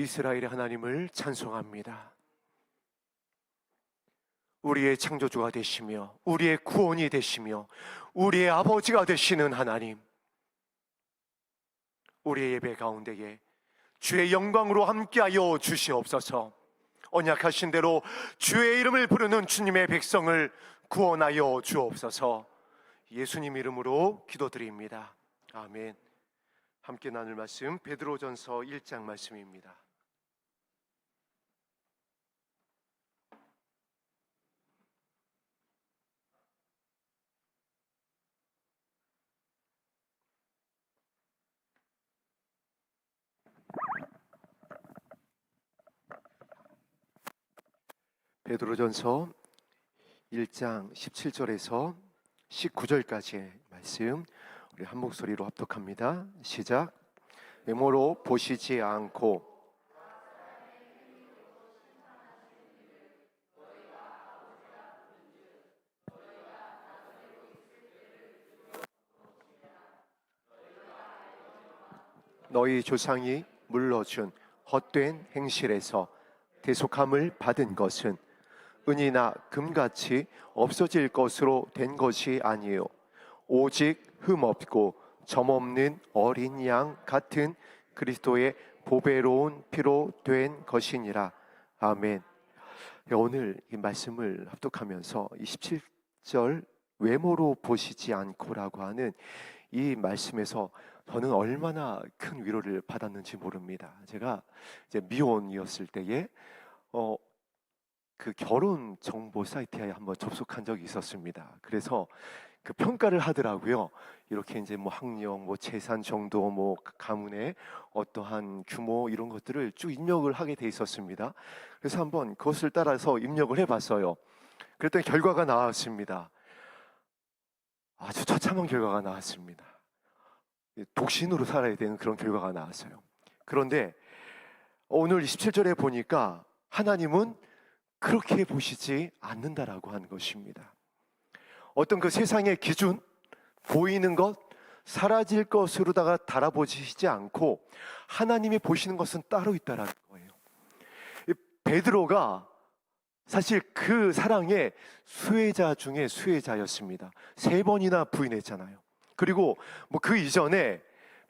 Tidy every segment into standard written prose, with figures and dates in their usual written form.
이스라엘의 하나님을 찬송합니다. 우리의 창조주가 되시며 우리의 구원이 되시며 우리의 아버지가 되시는 하나님, 우리의 예배 가운데에 주의 영광으로 함께하여 주시옵소서. 언약하신 대로 주의 이름을 부르는 주님의 백성을 구원하여 주옵소서. 예수님 이름으로 기도드립니다. 아멘. 함께 나눌 말씀 베드로전서 1장 말씀입니다. 베드로전서 1장 17절에서 19절까지의 말씀 우리 한 목소리로 합독합니다. 시작. 외모로 보시지 않고 너희 조상이 물러준 헛된 행실에서 대속함을 받은 것은 은이나 금같이 없어질 것으로 된 것이 아니요 오직 흠없고 점없는 어린 양 같은 그리스도의 보배로운 피로 된 것이니라. 아멘. 오늘 이 말씀을 합독하면서 27절 외모로 보시지 않고라고 하는 이 말씀에서 저는 얼마나 큰 위로를 받았는지 모릅니다. 제가 이제 미혼이었을 때에 그 결혼 정보 사이트에 한번 접속한 적이 있었습니다. 그래서 그 평가를 하더라고요. 이렇게 이제 뭐 학력, 뭐 재산 정도, 뭐 가문의 어떠한 규모 이런 것들을 쭉 입력을 하게 돼 있었습니다. 그래서 한번 그것을 따라서 입력을 해봤어요. 그랬더니 결과가 나왔습니다. 아주 처참한 결과가 나왔습니다. 독신으로 살아야 되는 그런 결과가 나왔어요. 그런데 오늘 27절에 보니까 하나님은 그렇게 보시지 않는다라고 하는 것입니다. 어떤 그 세상의 기준, 보이는 것, 사라질 것으로다가 달아보시지 않고 하나님이 보시는 것은 따로 있다라는 거예요. 베드로가 사실 그 사랑의 수혜자 중에 수혜자였습니다. 3번이나 부인했잖아요. 그리고 뭐 그 이전에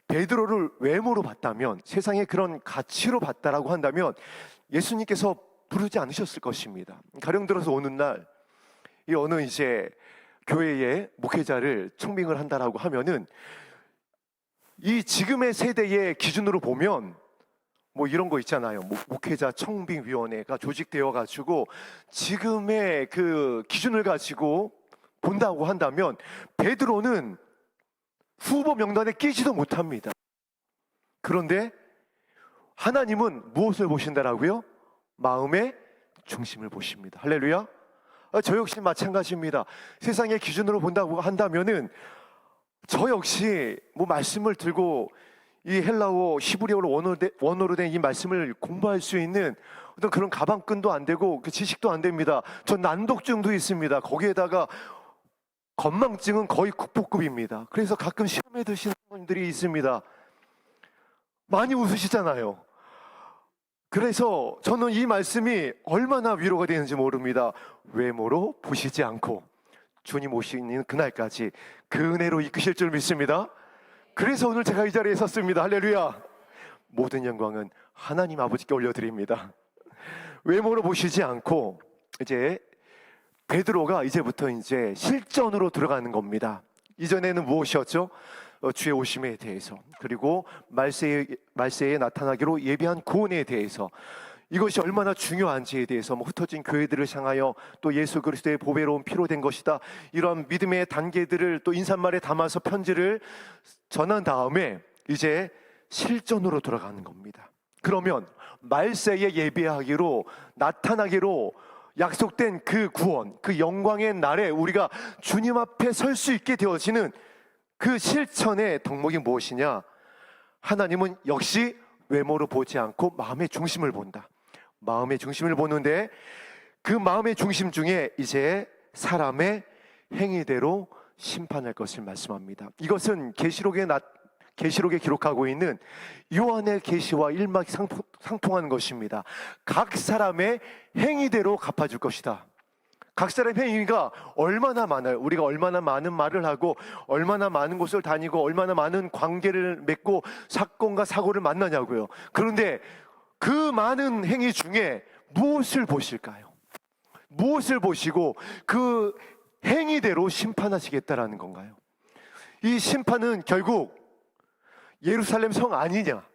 베드로를 외모로 봤다면, 세상의 그런 가치로 봤다라고 한다면 예수님께서 부르지 않으셨을 것입니다. 가령 들어서 오는 날 이 어느 이제 교회의 목회자를 청빙을 한다라고 하면은 이 지금의 세대의 기준으로 보면 뭐 이런 거 있잖아요. 목회자 청빙위원회가 조직되어 가지고 지금의 그 기준을 가지고 본다고 한다면 베드로는 후보 명단에 끼지도 못합니다. 그런데 하나님은 무엇을 보신다라고요? 마음의 중심을 보십니다. 할렐루야. 저 역시 마찬가지입니다. 세상의 기준으로 본다고 한다면은 저 역시 뭐 말씀을 들고 이 헬라어 히브리어로 원어로 된 이 말씀을 공부할 수 있는 어떤 그런 가방끈도 안 되고 그 지식도 안 됩니다. 저 난독증도 있습니다. 거기에다가 건망증은 거의 국보급입니다. 그래서 가끔 시험에 드시는 분들이 있습니다. 많이 웃으시잖아요. 그래서 저는 이 말씀이 얼마나 위로가 되는지 모릅니다. 외모로 보시지 않고 주님 오시는 그날까지 그 은혜로 이끄실 줄 믿습니다. 그래서 오늘 제가 이 자리에 섰습니다. 할렐루야. 모든 영광은 하나님 아버지께 올려드립니다. 외모로 보시지 않고 이제 베드로가 이제부터 이제 실전으로 들어가는 겁니다. 이전에는 무엇이었죠? 주의 오심에 대해서, 그리고 말세에 나타나기로 예비한 구원에 대해서, 이것이 얼마나 중요한지에 대해서, 뭐 흩어진 교회들을 향하여 또 예수 그리스도의 보배로운 피로 된 것이다, 이런 믿음의 단계들을 또 인사말에 담아서 편지를 전한 다음에 이제 실전으로 들어가는 겁니다. 그러면 말세에 예비하기로 나타나기로 약속된 그 구원, 그 영광의 날에 우리가 주님 앞에 설 수 있게 되어지는 그 실천의 덕목이 무엇이냐? 하나님은 역시 외모로 보지 않고 마음의 중심을 본다. 마음의 중심을 보는데 그 마음의 중심 중에 이제 사람의 행위대로 심판할 것을 말씀합니다. 이것은 계시록에 계시록에 기록하고 있는 요한의 계시와 일맥상통하는 것입니다. 각 사람의 행위대로 갚아줄 것이다. 각 사람의 행위가 얼마나 많아요. 우리가 얼마나 많은 말을 하고 얼마나 많은 곳을 다니고 얼마나 많은 관계를 맺고 사건과 사고를 만나냐고요. 그런데 그 많은 행위 중에 무엇을 보실까요? 무엇을 보시고 그 행위대로 심판하시겠다라는 건가요? 이 심판은 결국 예루살렘 성 아니냐,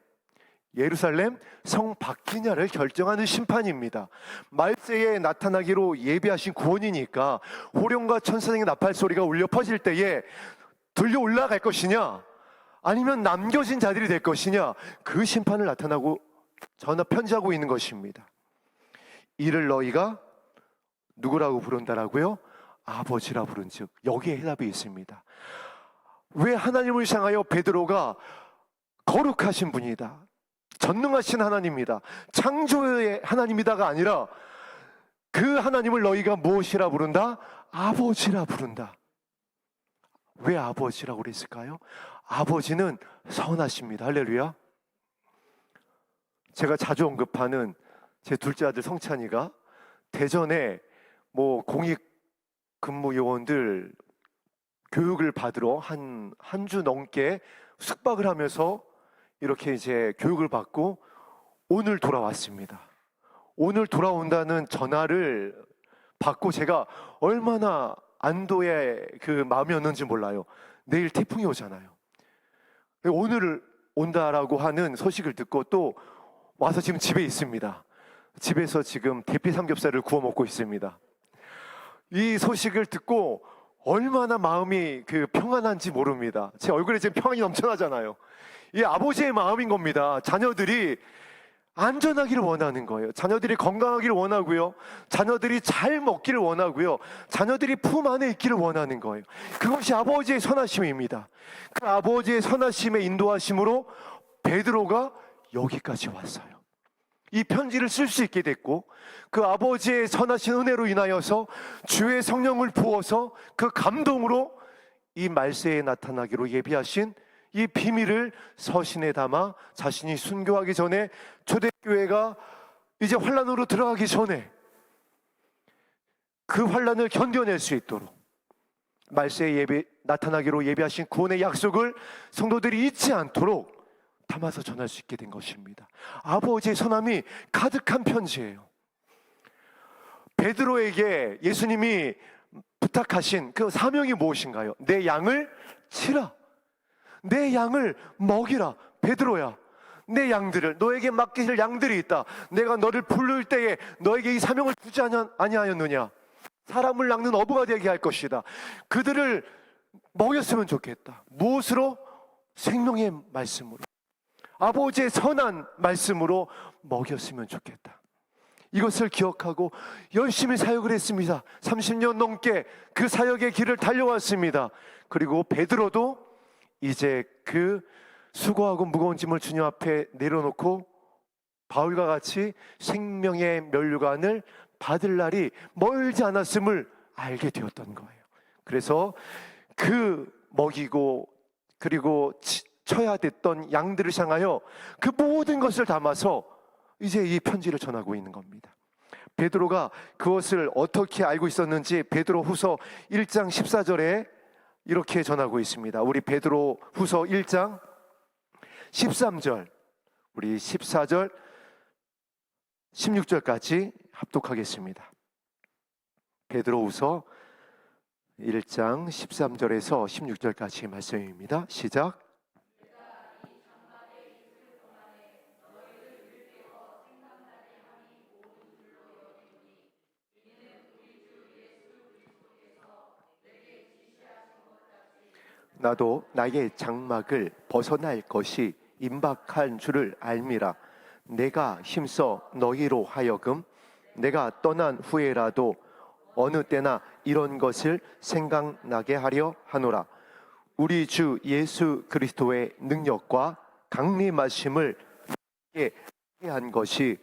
예루살렘 성 밖이냐를 결정하는 심판입니다. 말세에 나타나기로 예비하신 구원이니까 호령과 천사장의 나팔 소리가 울려 퍼질 때에 들려 올라갈 것이냐, 아니면 남겨진 자들이 될 것이냐, 그 심판을 나타나고 편지하고 있는 것입니다. 이를 너희가 누구라고 부른다라고요? 아버지라 부른즉. 여기에 해답이 있습니다. 왜 하나님을 향하여 베드로가 거룩하신 분이다, 전능하신 하나님이다, 창조의 하나님이다가 아니라 그 하나님을 너희가 무엇이라 부른다? 아버지라 부른다. 왜 아버지라고 그랬을까요? 아버지는 선하십니다. 할렐루야. 제가 자주 언급하는 제 둘째 아들 성찬이가 대전에 공익 근무 요원들 교육을 받으러 한 주 넘게 숙박을 하면서 이렇게 이제 교육을 받고 오늘 돌아왔습니다. 오늘 돌아온다는 전화를 받고 제가 얼마나 안도의 그 마음이었는지 몰라요. 내일 태풍이 오잖아요. 오늘 온다라고 하는 소식을 듣고 또 와서 지금 집에 있습니다. 집에서 지금 대피 삼겹살을 구워 먹고 있습니다. 이 소식을 듣고 얼마나 마음이 평안한지 모릅니다. 제 얼굴에 지금 평안이 넘쳐나잖아요. 이 아버지의 마음인 겁니다. 자녀들이 안전하기를 원하는 거예요. 자녀들이 건강하기를 원하고요, 자녀들이 잘 먹기를 원하고요, 자녀들이 품 안에 있기를 원하는 거예요. 그것이 아버지의 선하심입니다. 그 아버지의 선하심의 인도하심으로 베드로가 여기까지 왔어요. 이 편지를 쓸 수 있게 됐고, 그 아버지의 선하신 은혜로 인하여서 주의 성령을 부어서 그 감동으로 이 말세에 나타나기로 예비하신 이 비밀을 서신에 담아 자신이 순교하기 전에, 초대교회가 이제 환란으로 들어가기 전에 그 환란을 견뎌낼 수 있도록 말세에 나타나기로 예비하신 구원의 약속을 성도들이 잊지 않도록 담아서 전할 수 있게 된 것입니다. 아버지의 선함이 가득한 편지예요. 베드로에게 예수님이 부탁하신 그 사명이 무엇인가요? 내 양을 치라, 내 양을 먹이라. 베드로야, 내 양들을, 너에게 맡기실 양들이 있다. 내가 너를 부를 때에 너에게 이 사명을 주지 아니하였느냐? 사람을 낚는 어부가 되게 할 것이다. 그들을 먹였으면 좋겠다. 무엇으로? 생명의 말씀으로, 아버지의 선한 말씀으로 먹였으면 좋겠다. 이것을 기억하고 열심히 사역을 했습니다. 30년 넘게 그 사역의 길을 달려왔습니다. 그리고 베드로도 이제 그 수고하고 무거운 짐을 주님 앞에 내려놓고 바울과 같이 생명의 면류관을 받을 날이 멀지 않았음을 알게 되었던 거예요. 그래서 그 먹이고 그리고 쳐야 됐던 양들을 향하여 그 모든 것을 담아서 이제 이 편지를 전하고 있는 겁니다. 베드로가 그것을 어떻게 알고 있었는지 베드로 후서 1장 14절에 이렇게 전하고 있습니다. 우리 베드로 후서 1장 13절, 우리 14절 16절까지 합독하겠습니다. 베드로 후서 1장 13절에서 16절까지 말씀입니다. 시작. 나도 나의 장막을 벗어날 것이 임박한 줄을 알미라. 내가 힘써 너희로 하여금 내가 떠난 후에라도 어느 때나 이런 것을 생각나게 하려 하노라. 우리 주 예수 그리스도의 능력과 강림하심을 한 것이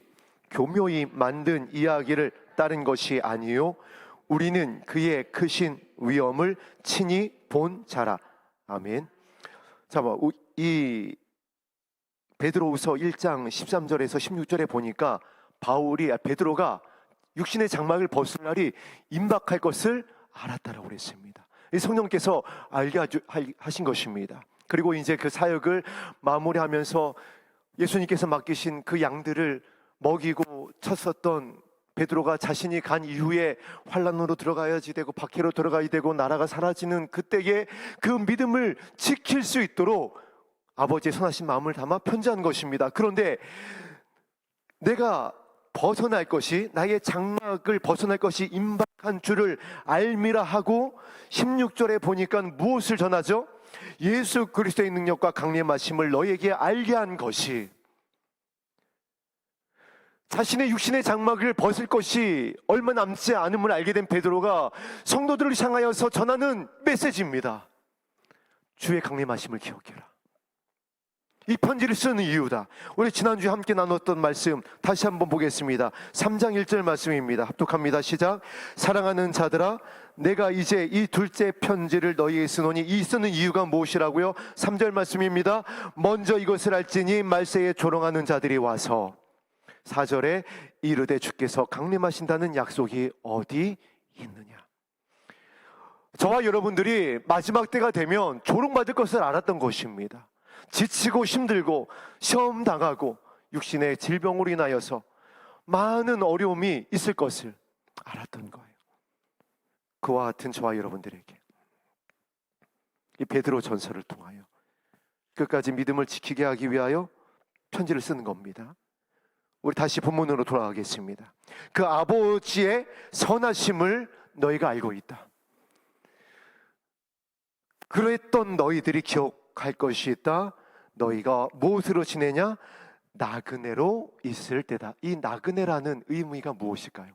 교묘히 만든 이야기를 따른 것이 아니요 우리는 그의 크신 위엄을 친히 본 자라. 아멘. 이 베드로후서 1장 13절에서 16절에 보니까 베드로가 육신의 장막을 벗을 날이 임박할 것을 알았다라고 그랬습니다. 이 성령께서 알게 하신 것입니다. 그리고 이제 그 사역을 마무리하면서 예수님께서 맡기신 그 양들을 먹이고 쳤었던 베드로가 자신이 간 이후에 환란으로 들어가야지 되고 박해로 들어가야 되고 나라가 사라지는 그때에 그 믿음을 지킬 수 있도록 아버지의 선하신 마음을 담아 편지한 것입니다. 그런데 내가 벗어날 것이, 나의 장막을 벗어날 것이 임박한 줄을 알미라 하고 16절에 보니까 무엇을 전하죠? 예수 그리스도의 능력과 강림하심을 너에게 알게 한 것이, 자신의 육신의 장막을 벗을 것이 얼마 남지 않음을 알게 된 베드로가 성도들을 향하여서 전하는 메시지입니다. 주의 강림하심을 기억해라. 이 편지를 쓰는 이유다. 우리 지난주에 함께 나눴던 말씀 다시 한번 보겠습니다. 3장 1절 말씀입니다. 합독합니다. 시작. 사랑하는 자들아, 내가 이제 이 둘째 편지를 너희에게 쓰노니, 이 쓰는 이유가 무엇이라고요? 3절 말씀입니다. 먼저 이것을 알지니 말세에 조롱하는 자들이 와서, 4절에 이르되 주께서 강림하신다는 약속이 어디 있느냐. 저와 여러분들이 마지막 때가 되면 조롱받을 것을 알았던 것입니다. 지치고 힘들고 시험 당하고 육신의 질병으로 인하여서 많은 어려움이 있을 것을 알았던 거예요. 그와 같은 저와 여러분들에게 이 베드로 전서를 통하여 끝까지 믿음을 지키게 하기 위하여 편지를 쓰는 겁니다. 우리 다시 본문으로 돌아가겠습니다. 그 아버지의 선하심을 너희가 알고 있다. 그랬던 너희들이 기억할 것이 있다. 너희가 무엇으로 지내냐? 나그네로 있을 때다. 이 나그네라는 의미가 무엇일까요?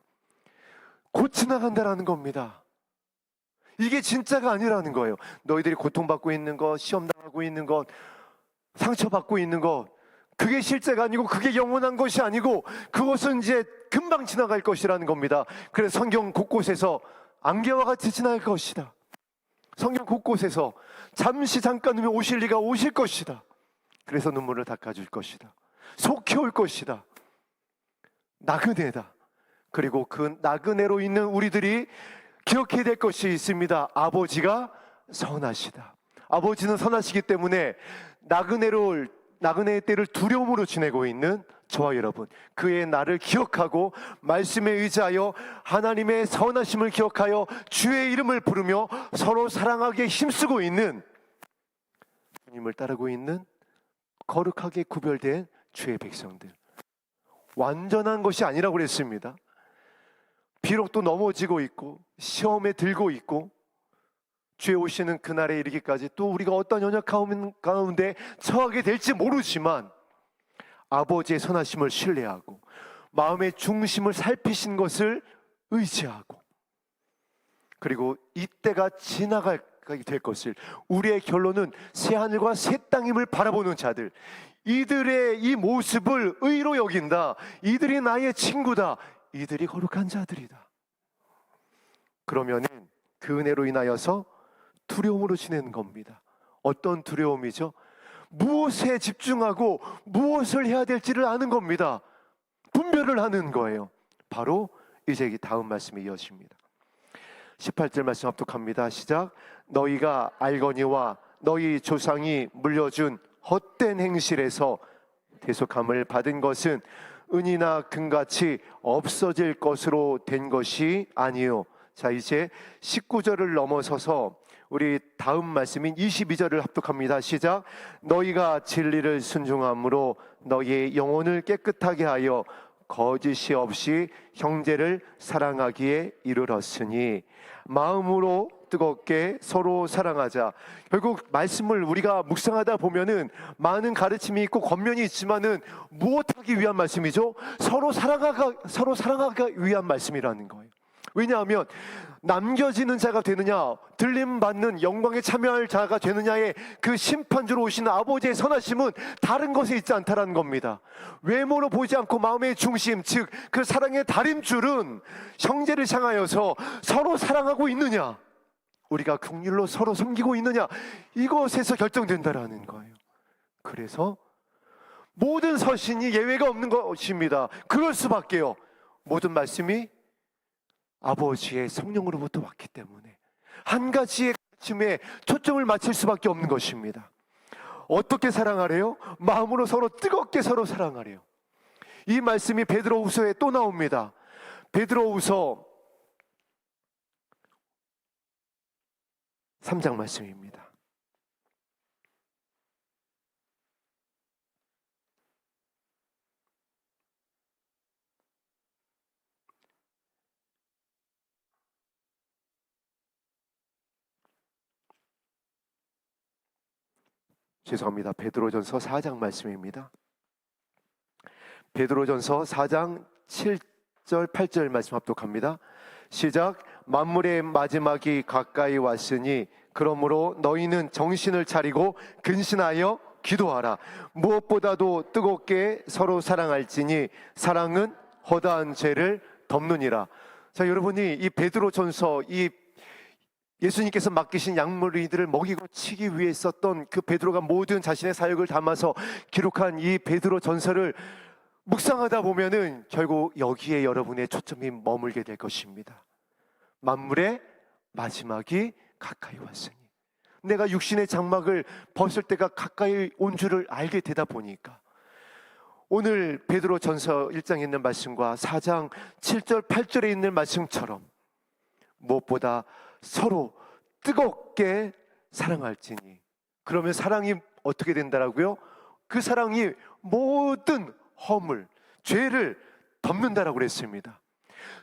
곧 지나간다라는 겁니다. 이게 진짜가 아니라는 거예요. 너희들이 고통받고 있는 것, 시험당하고 있는 것, 상처받고 있는 것, 그게 실제가 아니고 그게 영원한 것이 아니고 그것은 이제 금방 지나갈 것이라는 겁니다. 그래서 성경 곳곳에서 안개와 같이 지나갈 것이다. 성경 곳곳에서 잠깐 후면 오실 리가 오실 것이다. 그래서 눈물을 닦아줄 것이다. 속히 올 것이다. 나그네다. 그리고 그 나그네로 있는 우리들이 기억해야 될 것이 있습니다. 아버지가 선하시다. 아버지는 선하시기 때문에 나그네의 때를 두려움으로 지내고 있는 저와 여러분, 그의 나를 기억하고 말씀에 의지하여 하나님의 선하심을 기억하여 주의 이름을 부르며 서로 사랑하기에 힘쓰고 있는, 주님을 따르고 있는 거룩하게 구별된 주의 백성들, 완전한 것이 아니라고 그랬습니다. 비록 또 넘어지고 있고 시험에 들고 있고 주의 오시는 그날에 이르기까지 또 우리가 어떤 연약 가운데 처하게 될지 모르지만 아버지의 선하심을 신뢰하고 마음의 중심을 살피신 것을 의지하고, 그리고 이때가 지나가게 될 것을, 우리의 결론은 새하늘과 새 땅임을 바라보는 자들, 이들의 이 모습을 의로 여긴다. 이들이 나의 친구다. 이들이 거룩한 자들이다. 그러면은 그 은혜로 인하여서 두려움으로 지내는 겁니다. 어떤 두려움이죠? 무엇에 집중하고 무엇을 해야 될지를 아는 겁니다. 분별을 하는 거예요. 바로 이제 이 다음 말씀이 이어집니다. 18절 말씀 합독합니다. 시작. 너희가 알거니와 너희 조상이 물려준 헛된 행실에서 대속함을 받은 것은 은이나 금같이 없어질 것으로 된 것이 아니요. 자, 이제 19절을 넘어서서 우리 다음 말씀인 22절을 합독합니다. 시작. 너희가 진리를 순종함으로 너희의 영혼을 깨끗하게 하여 거짓이 없이 형제를 사랑하기에 이르렀으니 마음으로 뜨겁게 서로 사랑하자. 결국 말씀을 우리가 묵상하다 보면은 많은 가르침이 있고 겉면이 있지만은 무엇하기 위한 말씀이죠? 서로 사랑하기 위한 말씀이라는 거예요. 왜냐하면 남겨지는 자가 되느냐, 들림받는 영광에 참여할 자가 되느냐의 그 심판주로 오신 아버지의 선하심은 다른 것에 있지 않다라는 겁니다. 외모로 보지 않고 마음의 중심, 즉 그 사랑의 다림줄은 형제를 향하여서 서로 사랑하고 있느냐, 우리가 긍휼로 서로 섬기고 있느냐, 이것에서 결정된다라는 거예요. 그래서 모든 서신이 예외가 없는 것입니다. 그럴 수밖에요. 모든 말씀이 아버지의 성령으로부터 왔기 때문에 한 가지의 가르침에 초점을 맞출 수밖에 없는 것입니다. 어떻게 사랑하래요? 마음으로 서로 뜨겁게 서로 사랑하래요. 이 말씀이 베드로후서에 또 나옵니다. 베드로후서 3장 말씀입니다. 죄송합니다. 베드로전서 4장 말씀입니다. 베드로전서 4장 7절 8절 말씀 합독합니다. 시작. 만물의 마지막이 가까이 왔으니 그러므로 너희는 정신을 차리고 근신하여 기도하라. 무엇보다도 뜨겁게 서로 사랑할지니 사랑은 허다한 죄를 덮느니라. 자, 여러분이 이 베드로전서, 이 예수님께서 맡기신 양무리들을 먹이고 치기 위해 썼던 그 베드로가 모든 자신의 사역을 담아서 기록한 이 베드로 전서를 묵상하다 보면은 결국 여기에 여러분의 초점이 머물게 될 것입니다. 만물의 마지막이 가까이 왔으니, 내가 육신의 장막을 벗을 때가 가까이 온 줄을 알게 되다 보니까 오늘 베드로 전서 1장에 있는 말씀과 4장 7절 8절에 있는 말씀처럼 무엇보다 서로 뜨겁게 사랑할지니, 그러면 사랑이 어떻게 된다라고요? 그 사랑이 모든 허물, 죄를 덮는다라고 그랬습니다.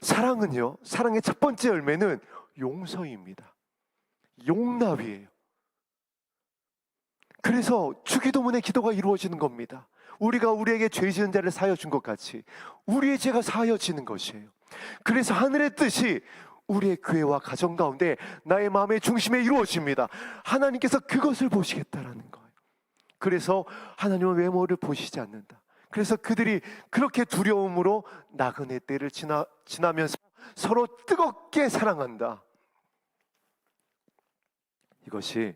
사랑은요, 사랑의 첫 번째 열매는 용서입니다. 용납이에요. 그래서 주기도문의 기도가 이루어지는 겁니다. 우리가 우리에게 죄 지은 자를 사하여 준 것 같이 우리의 죄가 사하여지는 것이에요. 그래서 하늘의 뜻이 우리의 교회와 가정 가운데 나의 마음의 중심에 이루어집니다. 하나님께서 그것을 보시겠다라는 거예요. 그래서 하나님은 외모를 보시지 않는다. 그래서 그들이 그렇게 두려움으로 나그네 때를 지나면서 서로 뜨겁게 사랑한다. 이것이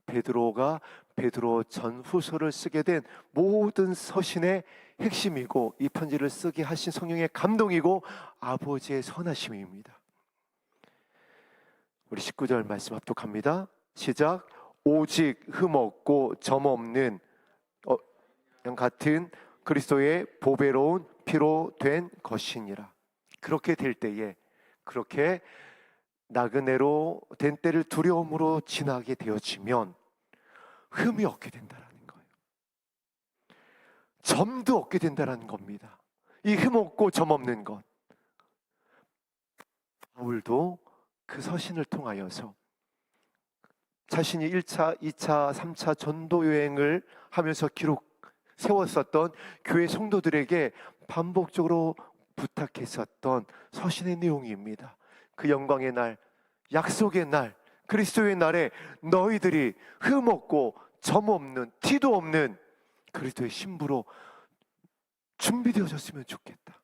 베드로가 베드로 전후서를 쓰게 된 모든 서신의 핵심이고, 이 편지를 쓰게 하신 성령의 감동이고 아버지의 선하심입니다. 우리 19절 말씀 합독합니다. 시작. 오직 흠없고 점없는 양 같은 그리스도의 보배로운 피로 된 것이니라. 그렇게 될 때에, 그렇게 나그네로 된 때를 두려움으로 지나게 되어지면 흠이 없게 된다라는 거예요. 점도 없게 된다라는 겁니다. 이 흠 없고 점 없는 것, 바울도 그 서신을 통하여서 자신이 1차, 2차, 3차 전도 여행을 하면서 세웠었던 교회 성도들에게 반복적으로 부탁했었던 서신의 내용입니다. 그 영광의 날, 약속의 날, 그리스도의 날에 너희들이 흠 없고 점 없는, 티도 없는 그리스도의 신부로 준비되어졌으면 좋겠다.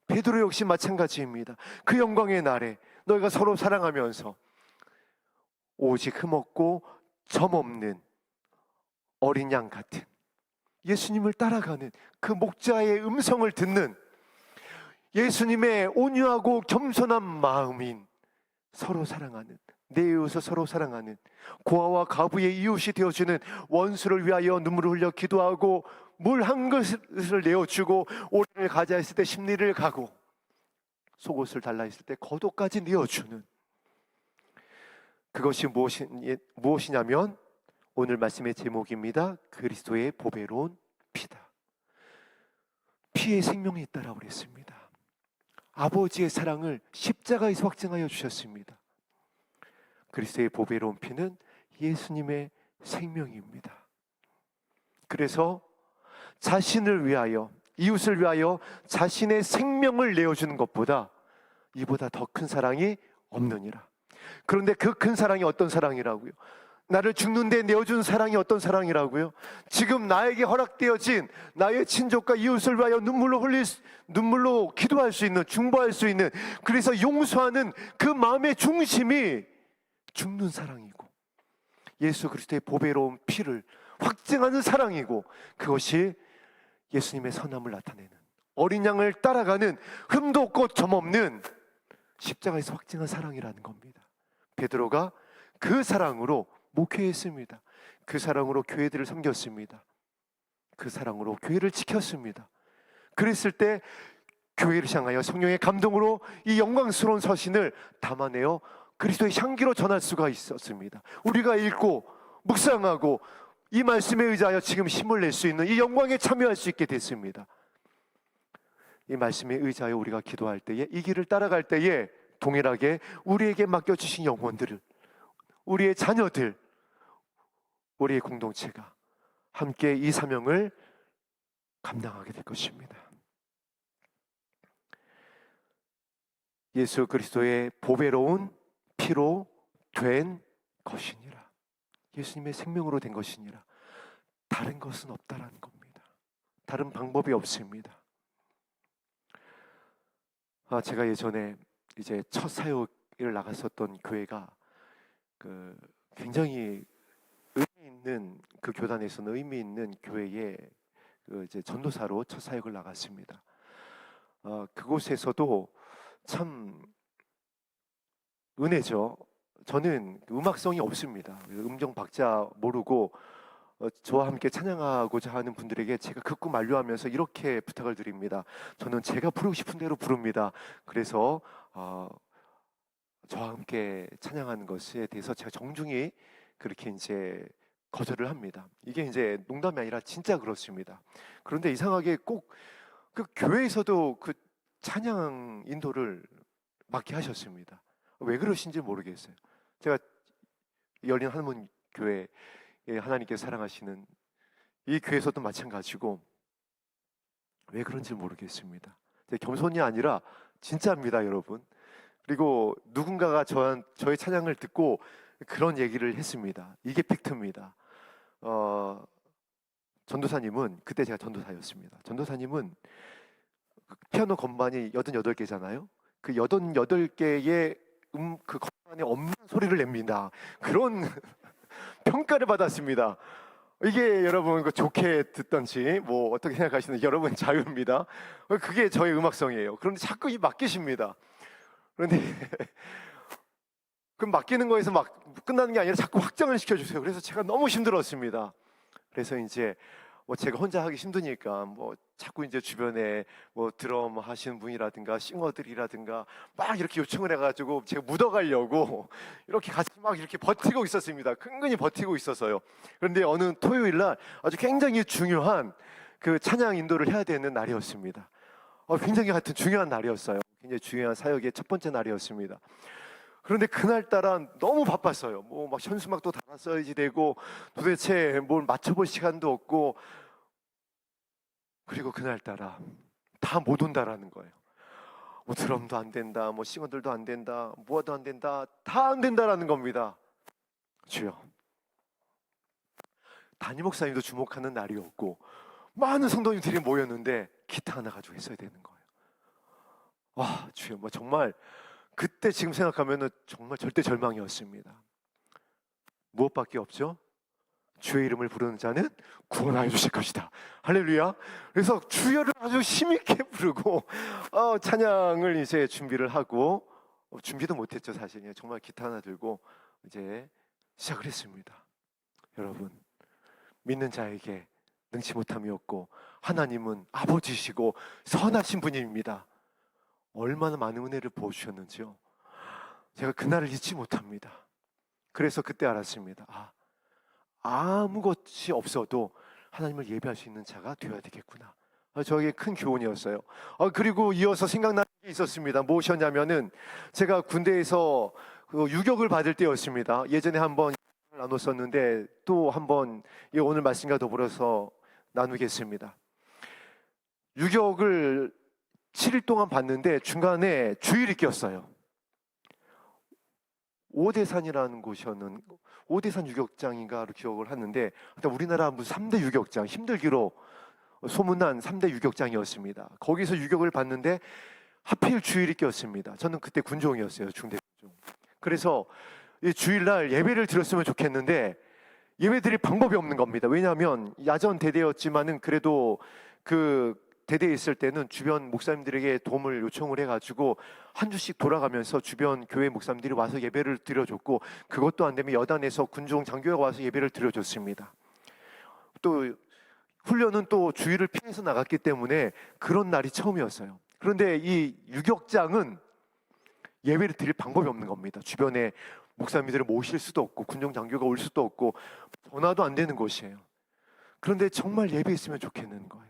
베드로 역시 마찬가지입니다. 그 영광의 날에 너희가 서로 사랑하면서 오직 흠 없고 점 없는 어린 양 같은 예수님을 따라가는 그 목자의 음성을 듣는 예수님의 온유하고 겸손한 마음인 서로 사랑하는, 내 이웃을 서로 사랑하는, 고아와 가부의 이웃이 되어주는, 원수를 위하여 눈물을 흘려 기도하고 물 한 그릇을 내어주고 오리를 가자 했을 때 십리를 가고 속옷을 달라 했을 때 겉옷까지 내어주는, 그것이 무엇이냐면 오늘 말씀의 제목입니다. 그리스도의 보배로운 피다. 피에 생명이 있다라고 그랬습니다. 아버지의 사랑을 십자가에서 확증하여 주셨습니다. 그리스도의 보배로운 피는 예수님의 생명입니다. 그래서 자신을 위하여, 이웃을 위하여 자신의 생명을 내어주는 것보다 이보다 더 큰 사랑이 없느니라. 그런데 그 큰 사랑이 어떤 사랑이라고요? 나를 죽는데 내어준 사랑이 어떤 사랑이라고요? 지금 나에게 허락되어진 나의 친족과 이웃을 위하여 눈물로 기도할 수 있는, 중보할 수 있는, 그래서 용서하는 그 마음의 중심이 죽는 사랑이고 예수 그리스도의 보배로운 피를 확증하는 사랑이고, 그것이 예수님의 선함을 나타내는, 어린 양을 따라가는 흠도 없고 점없는 십자가에서 확증한 사랑이라는 겁니다. 베드로가 그 사랑으로 목회했습니다. 그 사랑으로 교회들을 섬겼습니다. 그 사랑으로 교회를 지켰습니다. 그랬을 때 교회를 향하여 성령의 감동으로 이 영광스러운 서신을 담아내어 그리스도의 향기로 전할 수가 있었습니다. 우리가 읽고 묵상하고 이 말씀에 의지하여 지금 힘을 낼 수 있는 이 영광에 참여할 수 있게 됐습니다. 이 말씀에 의지하여 우리가 기도할 때에, 이 길을 따라갈 때에 동일하게 우리에게 맡겨주신 영혼들을, 우리의 자녀들, 우리의 공동체가 함께 이 사명을 감당하게 될 것입니다. 예수 그리스도의 보배로운 피로 된 것이니라. 예수님의 생명으로 된 것이니라. 다른 것은 없다라는 겁니다. 다른 방법이 없습니다. 제가 예전에 이제 첫 사역을 나갔었던 교회가 굉장히 의미 있는, 그 교단에서는 의미 있는 교회에 이제 전도사로 첫 사역을 나갔습니다. 그곳에서도 참 은혜죠. 저는 음악성이 없습니다. 음정 박자 모르고 저와 함께 찬양하고자 하는 분들에게 제가 극구 만류하면서 이렇게 부탁을 드립니다. 저는 제가 부르고 싶은 대로 부릅니다. 그래서 저와 함께 찬양하는 것에 대해서 제가 정중히 그렇게 이제 거절을 합니다. 이게 이제 농담이 아니라 진짜 그렇습니다. 그런데 이상하게 꼭 그 교회에서도 그 찬양 인도를 맡게 하셨습니다. 왜 그러신지 모르겠어요. 제가 열린 한문 교회, 하나님께 사랑하시는 이 교회에서도 마찬가지고 왜 그런지 모르겠습니다. 겸손이 아니라 진짜입니다, 여러분. 그리고 누군가가 저의 찬양을 듣고 그런 얘기를 했습니다. 이게 팩트입니다. 전도사님은, 그때 제가 전도사였습니다. 전도사님은 피아노 건반이 88개잖아요. 그 88개의 그 건반에 없는 소리를 냅니다. 그런 평가를 받았습니다. 이게 여러분 좋게 듣던지 뭐 어떻게 생각하시는지 여러분 자유입니다. 그게 저의 음악성이에요. 그런데 자꾸 맡기십니다. 그런데 그럼 맡기는 거에서 막 끝나는 게 아니라 자꾸 확장을 시켜주세요. 그래서 제가 너무 힘들었습니다. 그래서 이제 제가 혼자 하기 힘드니까 자꾸 이제 주변에 드럼 하시는 분이라든가 싱어들이라든가 막 이렇게 요청을 해가지고 제가 묻어가려고 이렇게 같이 막 이렇게 버티고 있었습니다. 근근히 버티고 있었어요. 그런데 어느 토요일 날 아주 굉장히 중요한 그 찬양 인도를 해야 되는 날이었습니다. 굉장히 하여튼 중요한 날이었어요. 굉장히 중요한 사역의 첫 번째 날이었습니다. 그런데 그날따라 너무 바빴어요. 막 현수막도 달았어야지 되고 도대체 뭘 맞춰볼 시간도 없고, 그리고 그날따라 다 못 온다라는 거예요. 드럼도 안 된다, 싱어들도 안 된다, 뭐도 안 된다, 다 안 된다라는 겁니다. 주여, 담임 목사님도 주목하는 날이었고 많은 성도님들이 모였는데 기타 하나 가지고 있어야 되는 거예요. 와, 주여, 정말 그때 지금 생각하면은 정말 절대 절망이었습니다. 무엇밖에 없죠? 주의 이름을 부르는 자는 구원하여 주실 것이다. 할렐루야. 그래서 주여를 아주 힘있게 부르고 찬양을 이제 준비를 하고, 준비도 못했죠 사실. 정말 기타 하나 들고 이제 시작을 했습니다. 여러분, 믿는 자에게 능치 못함이 없고 하나님은 아버지시고 선하신 분입니다. 얼마나 많은 은혜를 부어주셨는지요. 제가 그날을 잊지 못합니다. 그래서 그때 알았습니다. 아무것이 없어도 하나님을 예배할 수 있는 자가 되어야 되겠구나. 저에게 큰 교훈이었어요. 그리고 이어서 생각나는 게 있었습니다. 무엇이었냐면은 제가 군대에서 유격을 받을 때였습니다. 예전에 한번 나눴었는데 또 한번 오늘 말씀과 더불어서 나누겠습니다. 유격을 7일 동안 봤는데 중간에 주일이 꼈어요. 오대산이라는 곳이었는, 오대산 유격장인가로 기억을 하는데, 우리나라 무슨 3대 유격장, 힘들기로 소문난 3대 유격장이었습니다. 거기서 유격을 봤는데 하필 주일이 꼈습니다. 저는 그때 군종이었어요. 중대 군종. 그래서 이 주일날 예배를 드렸으면 좋겠는데 예배 드릴 방법이 없는 겁니다. 왜냐하면 야전 대대였지만은 그래도 그 대대에 있을 때는 주변 목사님들에게 도움을 요청을 해가지고 한 주씩 돌아가면서 주변 교회 목사님들이 와서 예배를 드려줬고, 그것도 안 되면 여단에서 군종 장교가 와서 예배를 드려줬습니다. 또 훈련은 또 주일을 피해서 나갔기 때문에 그런 날이 처음이었어요. 그런데 이 유격장은 예배를 드릴 방법이 없는 겁니다. 주변에 목사님들을 모실 수도 없고 군종 장교가 올 수도 없고 전화도 안 되는 곳이에요. 그런데 정말 예배했으면 좋겠는 거예요.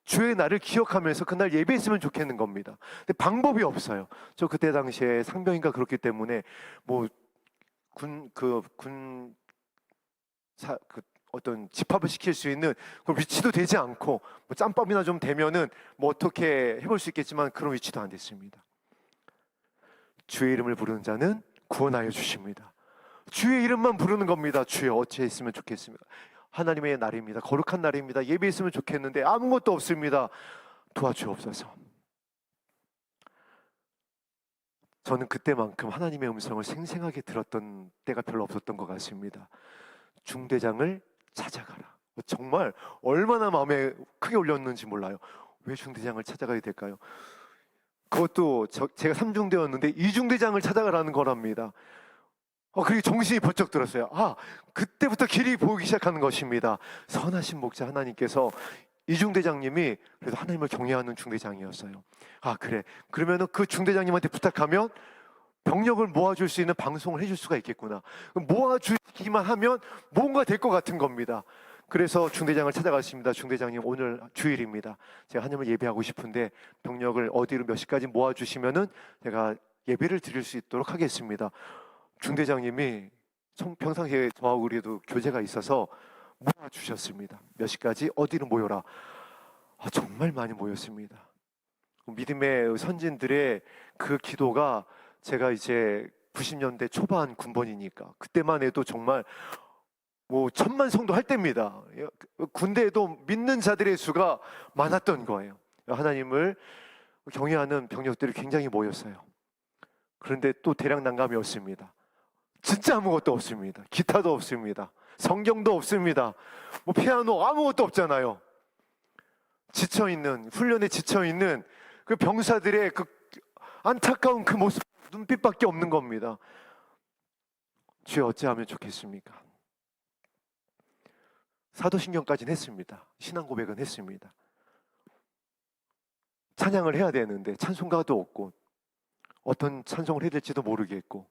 주의 날을 기억하면서 그날 예배했으면 좋겠는 겁니다. 근데 방법이 없어요. 저 그때 당시에 상병인가 그렇기 때문에 뭐 어떤 집합을 시킬 수 있는 그런 위치도 되지 않고, 뭐 짬밥이나 좀 되면은 뭐 어떻게 해볼 수 있겠지만 그런 위치도 안 됐습니다. 주의 이름을 부르는 자는 구원하여 주십니다. 주의 이름만 부르는 겁니다. 주여 어찌했으면 좋겠습니까? 하나님의 날입니다. 거룩한 날입니다. 예배했으면 좋겠는데 아무것도 없습니다. 도와주옵소서. 저는 그때만큼 하나님의 음성을 생생하게 들었던 때가 별로 없었던 것 같습니다. 중대장을 찾아가라. 정말 얼마나 마음에 크게 올렸는지 몰라요. 왜 중대장을 찾아가야 될까요? 그것도 제가 3중대였는데 2중대장을 찾아가라는 거랍니다. 그게 정신이 번쩍 들었어요. 그때부터 길이 보이기 시작하는 것입니다. 선하신 목자 하나님께서 이중대장님이 그래도 하나님을 경외하는 중대장이었어요. 그래. 그러면은 그 중대장님한테 부탁하면 병력을 모아줄 수 있는 방송을 해줄 수가 있겠구나. 모아주기만 하면 뭔가 될 것 같은 겁니다. 그래서 중대장을 찾아갔습니다. 중대장님, 오늘 주일입니다. 제가 하나님을 예배하고 싶은데 병력을 어디로 몇 시까지 모아주시면은 제가 예배를 드릴 수 있도록 하겠습니다. 중대장님이 평상시에 저하고 우리도 교제가 있어서 모아주셨습니다. 몇 시까지 어디로 모여라. 정말 많이 모였습니다. 믿음의 선진들의 그 기도가, 제가 이제 90년대 초반 군번이니까 그때만 해도 정말 뭐 1000만 성도 할 때입니다. 군대에도 믿는 자들의 수가 많았던 거예요. 하나님을 경외하는 병력들이 굉장히 모였어요. 그런데 또 대량 난감이 없습니다. 진짜 아무것도 없습니다. 기타도 없습니다. 성경도 없습니다. 뭐 피아노 아무것도 없잖아요. 지쳐있는, 훈련에 지쳐있는 그 병사들의 그 안타까운 그 모습, 눈빛밖에 없는 겁니다. 주여 어찌하면 좋겠습니까? 사도신경까지는 했습니다. 신앙 고백은 했습니다. 찬양을 해야 되는데 찬송가도 없고 어떤 찬송을 해야 될지도 모르겠고,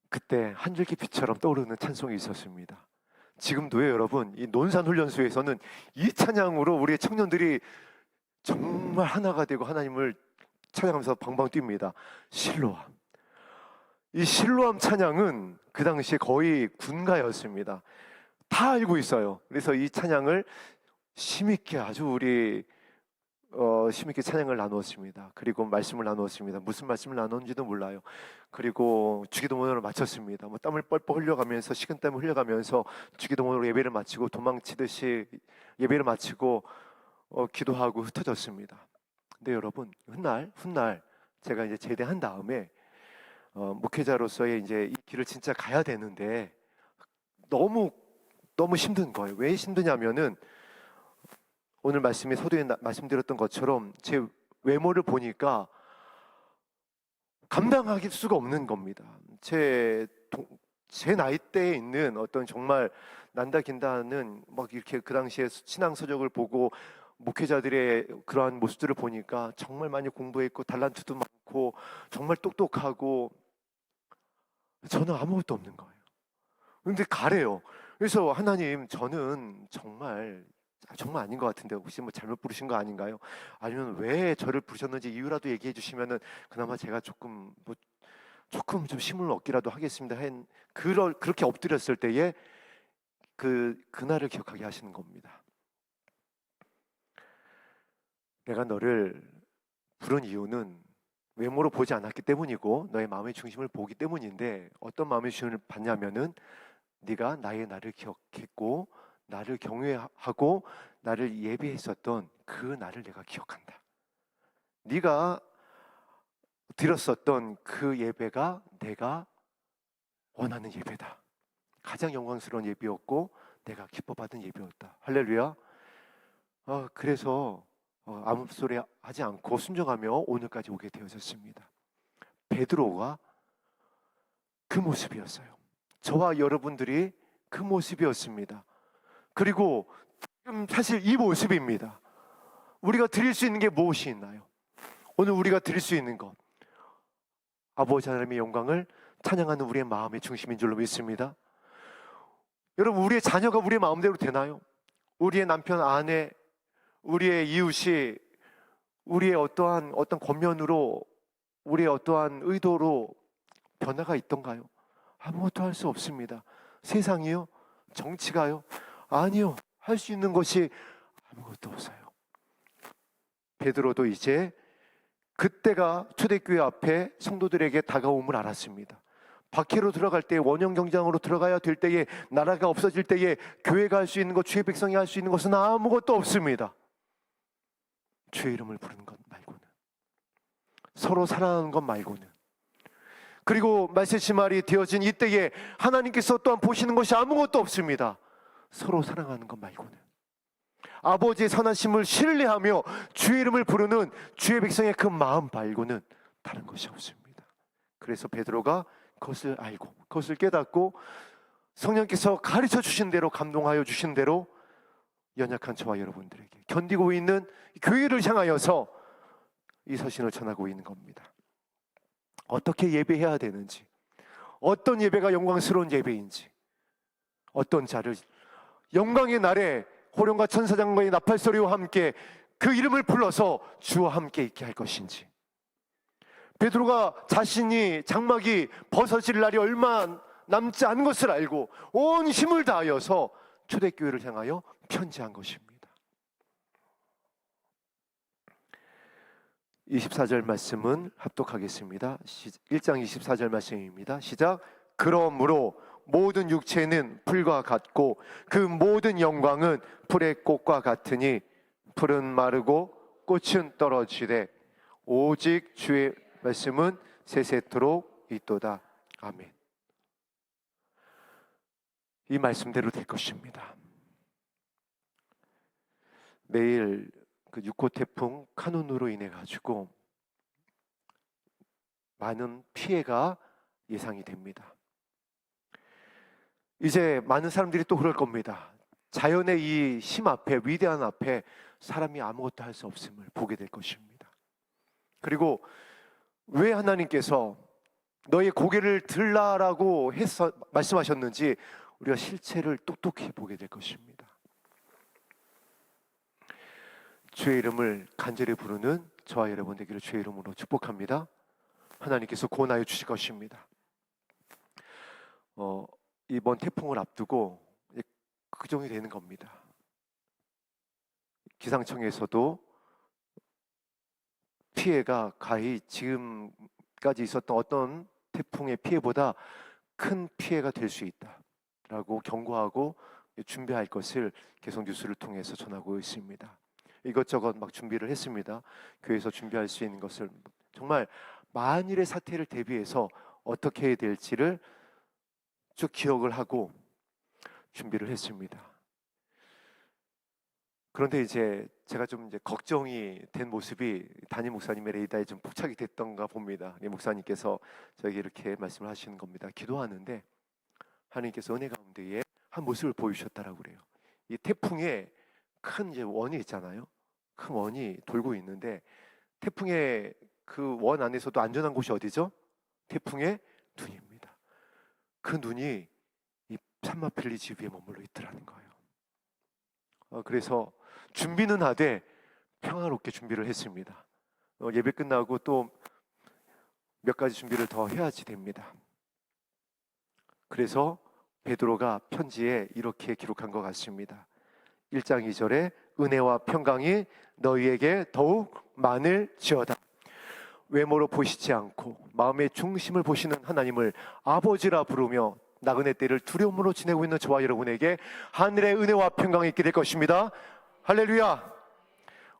그때 한 줄기 빛처럼 떠오르는 찬송이 있었습니다. 지금도요, 여러분, 이 논산훈련소에서는 이 찬양으로 우리 청년들이 정말 하나가 되고 하나님을 찬양하면서 방방 뜁니다. 실로암. 이 실로암 찬양은 그 당시에 거의 군가였습니다. 다 알고 있어요. 그래서 이 찬양을 힘있게 아주 우리 힘있게 찬양을 나누었습니다. 그리고 말씀을 나누었습니다. 무슨 말씀을 나눴는지도 몰라요. 그리고 주기도문으로 마쳤습니다. 뭐 땀을 뻘뻘 흘려가면서, 식은땀을 흘려가면서 주기도문으로 예배를 마치고 도망치듯이 예배를 마치고 기도하고 흩어졌습니다. 근데 여러분, 훗날 제가 이제 제대한 다음에 목회자로서의 이제 이 길을 진짜 가야 되는데 너무 힘든 거예요. 왜 힘드냐면은 오늘 말씀에 서두에 말씀드렸던 것처럼 제 외모를 보니까 감당할 수가 없는 겁니다. 제 나이대에 있는 어떤 정말 난다 긴다는 막 이렇게 그 당시에 신앙 서적을 보고 목회자들의 그러한 모습들을 보니까 정말 많이 공부했고 달란트도 많고 정말 똑똑하고 저는 아무것도 없는 거예요. 근데 가래요. 그래서 하나님, 저는 정말 아닌 것 같은데 혹시 뭐 잘못 부르신 거 아닌가요? 아니면 왜 저를 부르셨는지 이유라도 얘기해 주시면은 그나마 제가 조금 좀 힘을 얻기라도 하겠습니다. 그렇게 엎드렸을 때에 그날을 기억하게 하시는 겁니다. 내가 너를 부른 이유는 외모로 보지 않았기 때문이고 너의 마음의 중심을 보기 때문인데, 어떤 마음의 중심을 받냐면은 네가 나를 기억했고 나를 경외하고 나를 예배했었던 그 나를 내가 기억한다. 네가 드렸었던 그 예배가 내가 원하는 예배다. 가장 영광스러운 예배였고 내가 기뻐받은 예배였다. 할렐루야. 그래서 아무 소리 하지 않고 순종하며 오늘까지 오게 되어졌습니다. 베드로가 그 모습이었어요. 저와 여러분들이 그 모습이었습니다. 그리고 지금 사실 이 모습입니다. 우리가 드릴 수 있는 게 무엇이 있나요? 오늘 우리가 드릴 수 있는 것, 아버지 하나님의 영광을 찬양하는 우리의 마음의 중심인 줄로 믿습니다. 여러분, 우리의 자녀가 우리의 마음대로 되나요? 우리의 남편, 아내, 우리의 이웃이 우리의 어떤 권면으로, 우리의 어떠한 의도로 변화가 있던가요? 아무것도 할 수 없습니다. 세상이요? 정치가요? 아니요. 할 수 있는 것이 아무것도 없어요. 베드로도 이제 그때가 초대교회 앞에 성도들에게 다가옴을 알았습니다. 박해로 들어갈 때, 원형 경장으로 들어가야 될 때에, 나라가 없어질 때에 교회가 할 수 있는 것, 주의 백성이 할 수 있는 것은 아무것도 없습니다. 주의 이름을 부르는 것 말고는, 서로 사랑하는 것 말고는, 그리고 말세지말이 되어진 이때에 하나님께서 또한 보시는 것이 아무것도 없습니다. 서로 사랑하는 것 말고는, 아버지의 선하심을 신뢰하며 주의 이름을 부르는 주의 백성의 그 마음 말고는 다른 것이 없습니다. 그래서 베드로가 그것을 알고, 그것을 깨닫고, 성령께서 가르쳐 주신 대로, 감동하여 주신 대로 연약한 저와 여러분들에게, 견디고 있는 교회를 향하여서 이 서신을 전하고 있는 겁니다. 어떻게 예배해야 되는지, 어떤 예배가 영광스러운 예배인지, 어떤 자를 영광의 날에 호령과 천사장과의 나팔소리와 함께 그 이름을 불러서 주와 함께 있게 할 것인지, 베드로가 자신이 장막이 벗어질 날이 얼마 남지 않은 것을 알고 온 힘을 다하여서 초대교회를 향하여 편지한 것입니다. 24절 말씀은 합독하겠습니다. 1장 24절 말씀입니다. 시작. 그러므로 모든 육체는 풀과 같고 그 모든 영광은 풀의 꽃과 같으니 풀은 마르고 꽃은 떨어지되 오직 주의 말씀은 세세토록 있도다. 아멘. 이 말씀대로 될 것입니다. 내일 그 6호 태풍 카눈으로 인해 가지고 많은 피해가 예상이 됩니다. 이제 많은 사람들이 또 그럴 겁니다. 자연의 이 힘 앞에, 위대한 앞에 사람이 아무것도 할 수 없음을 보게 될 것입니다. 그리고 왜 하나님께서 너의 고개를 들라라고 말씀하셨는지 우리가 실체를 똑똑히 보게 될 것입니다. 주의 이름을 간절히 부르는 저와 여러분 되기를 주의 이름으로 축복합니다. 하나님께서 구원하여 주실 것입니다. 이번 태풍을 앞두고 걱정이 되는 겁니다. 기상청에서도 피해가 가히 지금까지 있었던 어떤 태풍의 피해보다 큰 피해가 될 수 있다라고 경고하고 준비할 것을 계속 뉴스를 통해서 전하고 있습니다. 이것저것 막 준비를 했습니다. 교회에서 준비할 수 있는 것을, 정말 만일의 사태를 대비해서 어떻게 해야 될지를 쭉 기억을 하고 준비를 했습니다. 그런데 이제 제가 좀 걱정이 된 모습이 담임 목사님의 레이더에 좀 포착이 됐던가 봅니다. 이 목사님께서 저에게 이렇게 말씀을 하시는 겁니다. 기도하는데 하나님께서 은혜 가운데에 한 모습을 보여주셨다라고 그래요. 이 태풍에 큰 원이 있잖아요. 큰 원이 돌고 있는데 태풍의 그 원 안에서도 안전한 곳이 어디죠? 태풍의 눈입니다. 그 눈이 이 산마필리지 위에 머물러 있더라는 거예요. 그래서 준비는 하되 평화롭게 준비를 했습니다. 예배 끝나고 또 몇 가지 준비를 더 해야지 됩니다. 그래서 베드로가 편지에 이렇게 기록한 것 같습니다. 1장 2절에 은혜와 평강이 너희에게 더욱 많을지어다. 외모로 보시지 않고 마음의 중심을 보시는 하나님을 아버지라 부르며 나그네 때를 두려움으로 지내고 있는 저와 여러분에게 하늘의 은혜와 평강이 있게 될 것입니다. 할렐루야.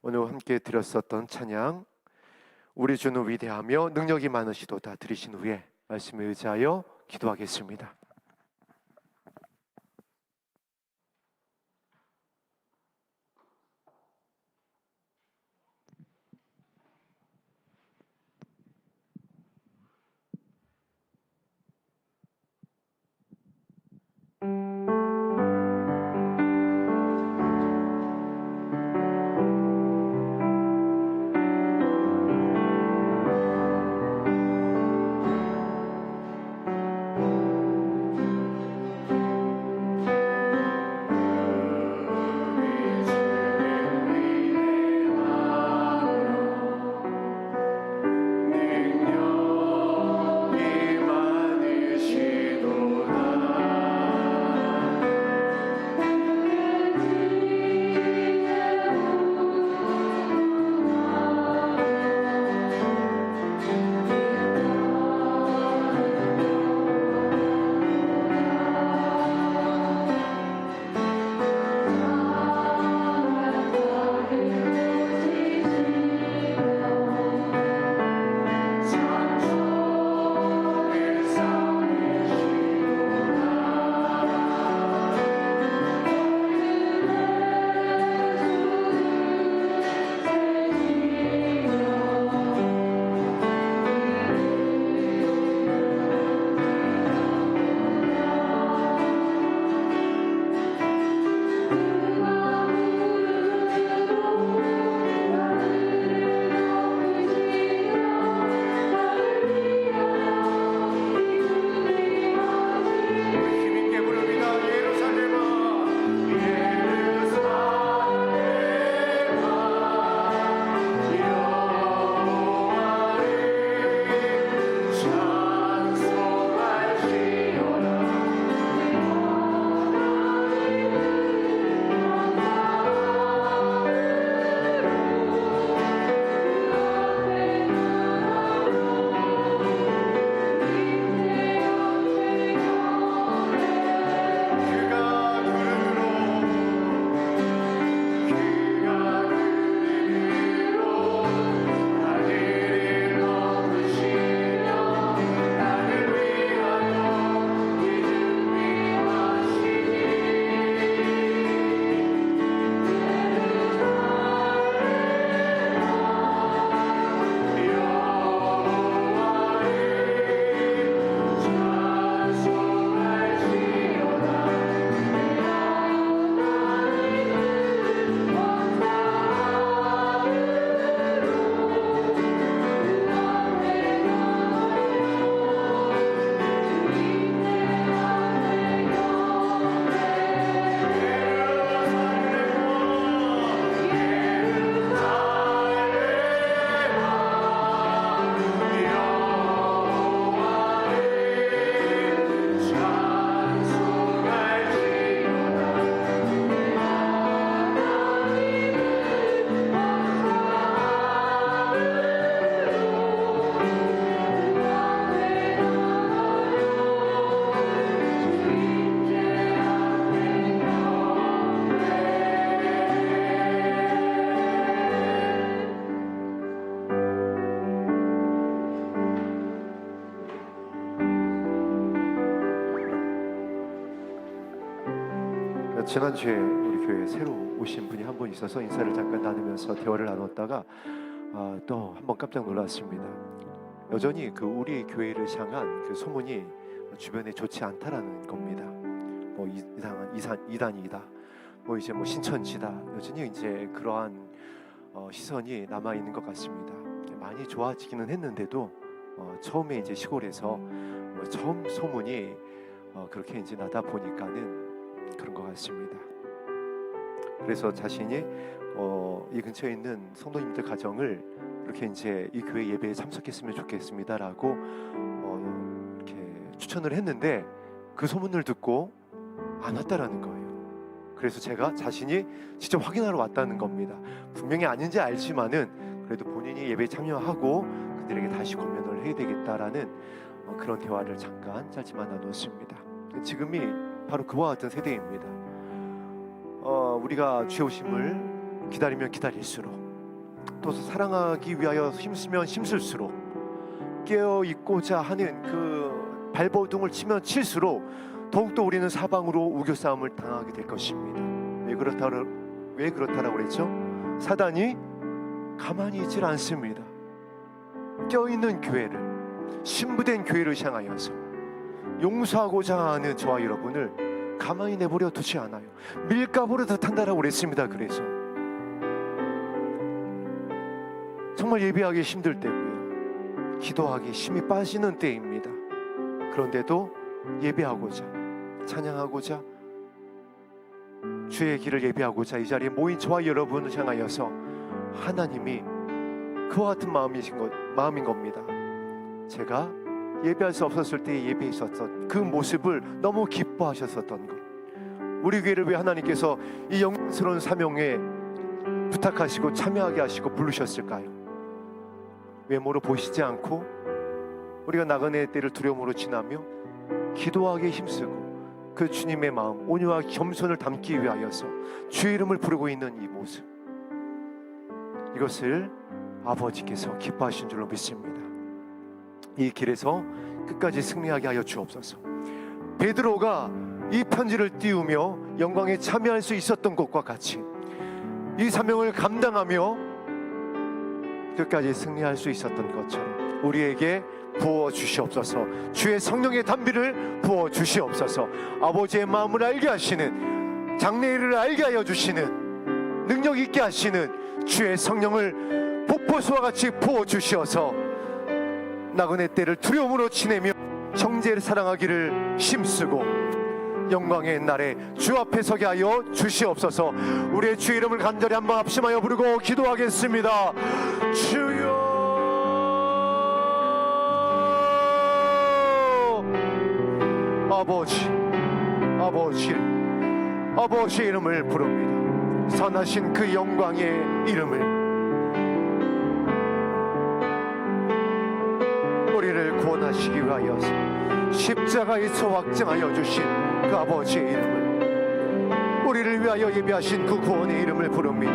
오늘 함께 드렸었던 찬양 우리 주는 위대하며 능력이 많으시도다 들으신 후에 말씀에 의지하여 기도하겠습니다. 지난주에 우리 교회에 새로 오신 분이 한 분 있어서 인사를 잠깐 나누면서 대화를 나눴다가 또 한 번 깜짝 놀랐습니다. 여전히 그 우리 교회를 향한 그 소문이 주변에 좋지 않다라는 겁니다. 뭐 이단이다, 뭐 이제 뭐 신천지다, 여전히 이제 그러한 시선이 남아 있는 것 같습니다. 많이 좋아지기는 했는데도 처음에 이제 시골에서 처음 소문이 그렇게 이제 나다 보니까는 그런 것 같습니다. 그래서 자신이 이 근처에 있는 성도님들 가정을 이렇게 이제 이 교회 예배에 참석했으면 좋겠습니다라고 이렇게 추천을 했는데 그 소문을 듣고 안 왔다라는 거예요. 그래서 제가 자신이 직접 확인하러 왔다는 겁니다. 분명히 아닌지 알지만은 그래도 본인이 예배에 참여하고 그들에게 다시 권면을 해야 되겠다라는 그런 대화를 잠깐 짧지만 나눴습니다. 지금이 바로 그와 같은 세대입니다. 우리가 주의 오심을 기다리면 기다릴수록, 또 사랑하기 위하여 힘쓰면 힘쓸수록 깨어 있고자 하는 그 발버둥을 치면 칠수록 더욱더 우리는 사방으로 우겨싸움을 당하게 될 것입니다. 왜 그렇다라고 그랬죠? 사단이 가만히 있질 않습니다. 껴있는 교회를, 신부된 교회를 향하여서 용서하고자 하는 저와 여러분을 가만히 내버려 두지 않아요. 밀가부로 듯한다라고 그랬습니다. 그래서 정말 예배하기 힘들 때고요, 기도하기 힘이 빠지는 때입니다. 그런데도 예배하고자, 찬양하고자, 주의 길을 예배하고자 이 자리에 모인 저와 여러분을 향하여서 하나님이 그와 같은 마음인 겁니다. 제가 예배할 수 없었을 때 예배했었던 그 모습을 너무 기뻐하셨었던 것, 우리 교회를 왜 하나님께서 이 영광스러운 사명에 부탁하시고 참여하게 하시고 부르셨을까요? 외모로 보시지 않고 우리가 나그네의 때를 두려움으로 지나며 기도하기에 힘쓰고 그 주님의 마음, 온유와 겸손을 담기 위하여서 주의 이름을 부르고 있는 이 모습, 이것을 아버지께서 기뻐하신 줄로 믿습니다. 이 길에서 끝까지 승리하게 하여 주옵소서. 베드로가 이 편지를 띄우며 영광에 참여할 수 있었던 것과 같이 이 사명을 감당하며 끝까지 승리할 수 있었던 것처럼 우리에게 부어 주시옵소서. 주의 성령의 단비를 부어 주시옵소서. 아버지의 마음을 알게 하시는, 장래일을 알게 하여 주시는, 능력 있게 하시는 주의 성령을 폭포수와 같이 부어 주시어서 나그네 때를 두려움으로 지내며 형제를 사랑하기를 힘쓰고 영광의 날에 주 앞에 서게 하여 주시옵소서. 우리의 주 이름을 간절히 한번 합심하여 부르고 기도하겠습니다. 주여, 아버지의 이름을 부릅니다. 선하신 그 영광의 이름을, 우리를 구원하시기 위하여서 십자가에서 확증하여 주신 그 아버지의 이름을, 우리를 위하여 예비하신 그 구원의 이름을 부릅니다.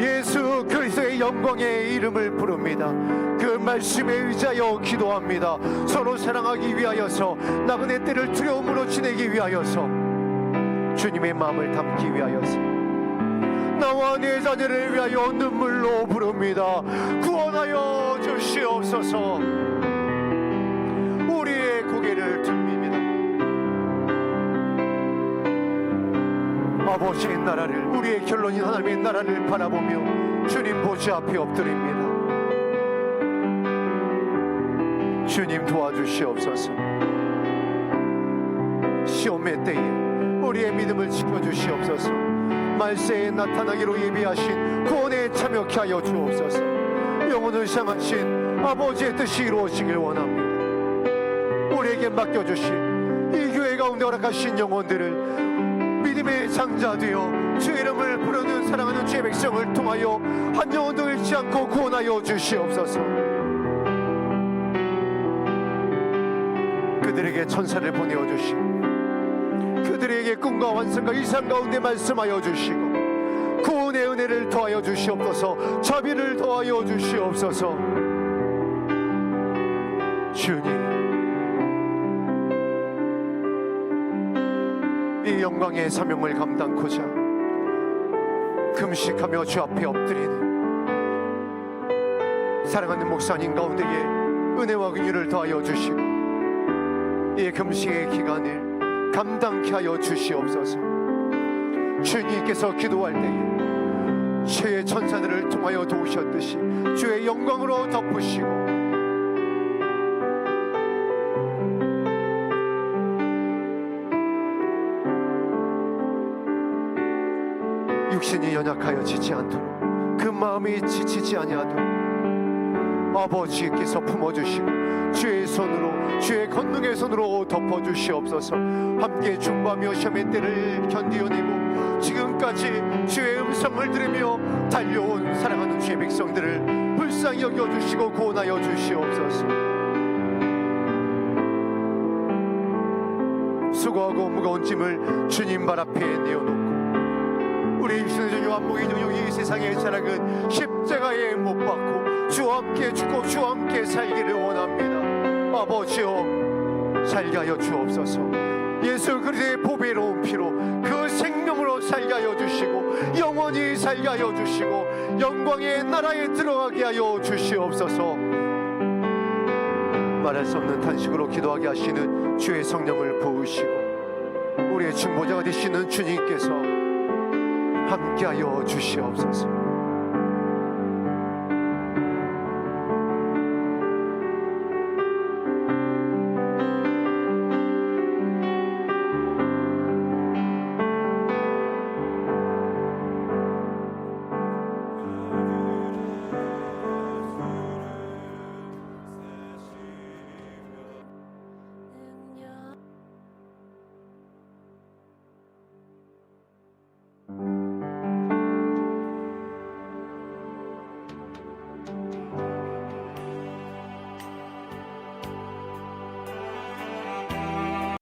예수 그리스도의 영광의 이름을 부릅니다. 그 말씀에 의지하여 기도합니다. 서로 사랑하기 위하여서, 나그네 때를 두려움으로 지내기 위하여서, 주님의 마음을 담기 위하여서, 나와 내 자녀를 위하여 눈물로 부릅니다. 구원하여 주시옵소서. 우리의 고개를 들립니다. 아버지의 나라를, 우리의 결론인 하나님의 나라를 바라보며 주님 보좌 앞에 엎드립니다. 주님 도와주시옵소서. 시험의 때에 우리의 믿음을 지켜주시옵소서. 말세에 나타나기로 예비하신 구원에 참여케 하여 주옵소서. 영혼을 향하신 아버지의 뜻이 이루어지길 원합니다. 우리에게 맡겨주신 이 교회 가운데 허락하신 영혼들을 믿음의 장자 되어 주의 이름을 부르는 사랑하는 주의 백성을 통하여 한 영혼도 잃지 않고 구원하여 주시옵소서. 그들에게 천사를 보내어 주시고 그들에게 꿈과 환상과 이상 가운데 말씀하여 주시고 구원의 은혜를 더하여 주시옵소서. 자비를 더하여 주시옵소서. 주님, 이 영광의 사명을 감당코자 금식하며 주 앞에 엎드리는 사랑하는 목사님 가운데에 은혜와 긍휼을 더하여 주시고 이 금식의 기간을 감당케 하여 주시옵소서. 주님께서 기도할 때에 주의 천사들을 통하여 도우셨듯이 주의 영광으로 덮으시고 육신이 연약하여 지지 않도록, 그 마음이 지치지 아니하도록 아버지께서 품어주시고 주의 손으로, 주의 권능의 손으로 덮어주시옵소서. 함께 중보하며 시험의 때를 견디어내고 지금까지 주의 음성을 들으며 달려온 사랑하는 주의 백성들을 불쌍히 여겨주시고 구원하여 주시옵소서. 수고하고 무거운 짐을 주님 발 앞에 내어놓고 우리 육신의 전유와 목의 전유, 이 세상의 자락은 십자가에 못 박고 주와 함께 죽고 주와 함께 살기를 원합니다. 아버지여 살게 하여 주옵소서. 예수 그리스도의 보배로운 피로 그 생명으로 살게 하여 주시고 영원히 살게 하여 주시고 영광의 나라에 들어가게 하여 주시옵소서. 말할 수 없는 탄식으로 기도하게 하시는 주의 성령을 부으시고 우리의 중보자가 되시는 주님께서 함께하여 주시옵소서.